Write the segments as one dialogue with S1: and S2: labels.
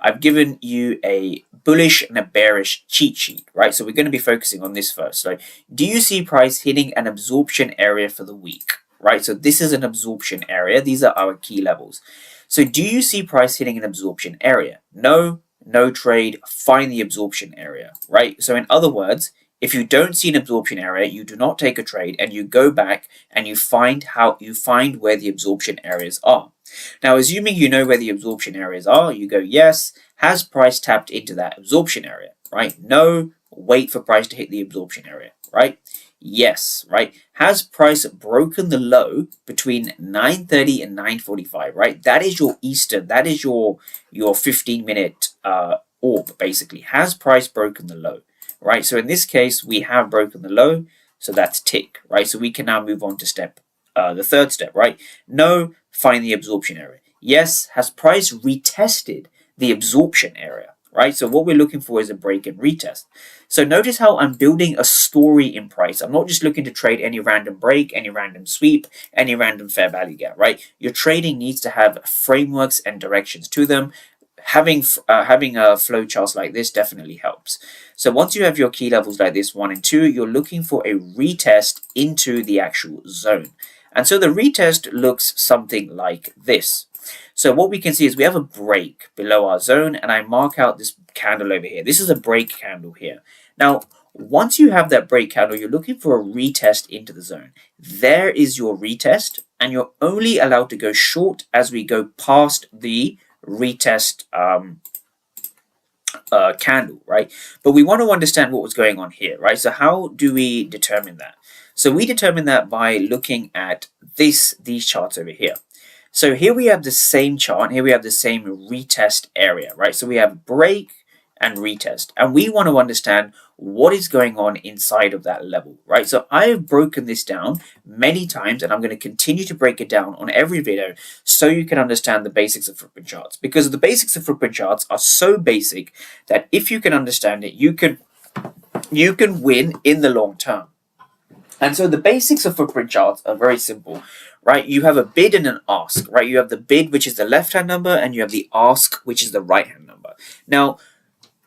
S1: I've given you a bullish and a bearish cheat sheet, right? So we're going to be focusing on this first. So do you see price hitting an absorption area for the week, right? So this is an absorption area. These are our key levels. So do you see price hitting an absorption area? No, no trade, find the absorption area, right? So in other words, if you don't see an absorption area, you do not take a trade and you go back and you find where the absorption areas are. Now, assuming you know where the absorption areas are, you go, yes, has price tapped into that absorption area, right? No, wait for price to hit the absorption area, right? Yes, right? Has price broken the low between 9:30 and 9:45, right? That is your Eastern, that is your 15-minute orb, basically. Has price broken the low, right? So in this case, we have broken the low, so that's tick, right? So we can now move on to the third step, right? No, find the absorption area. Yes, has price retested the absorption area, right? So what we're looking for is a break and retest. So notice how I'm building a story in price. I'm not just looking to trade any random break, any random sweep, any random fair value gap, right? Your trading needs to have frameworks and directions to them. Having a flow charts like this definitely helps. So once you have your key levels like this, 1 and 2, you're looking for a retest into the actual zone. And so the retest looks something like this. So what we can see is we have a break below our zone, and I mark out this candle over here. This is a break candle here. Now, once you have that break candle, you're looking for a retest into the zone. There is your retest, and you're only allowed to go short as we go past the retest candle, right? But we want to understand what was going on here, right? So how do we determine that? So we determine that by looking at these charts over here. So here we have the same chart, here we have the same retest area, right? So we have break and retest, and we want to understand what is going on inside of that level, right? So I have broken this down many times, and I'm going to continue to break it down on every video so you can understand the basics of footprint charts, because the basics of footprint charts are so basic that if you can understand it, you can win in the long term. And so the basics of footprint charts are very simple, right? You have a bid and an ask, right? You have the bid, which is the left-hand number, and you have the ask, which is the right-hand number. Now,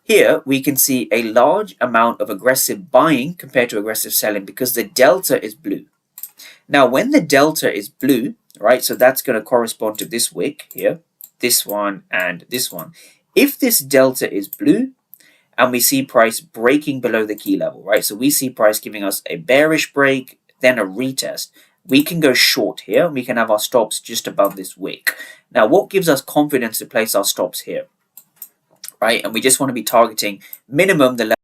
S1: here we can see a large amount of aggressive buying compared to aggressive selling because the delta is blue. Now, when the delta is blue, right, so that's going to correspond to this wick here, this one, and this one. If this delta is blue, and we see price breaking below the key level, right? So we see price giving us a bearish break, then a retest. We can go short here. We can have our stops just above this wick. Now, what gives us confidence to place our stops here, right? And we just want to be targeting minimum the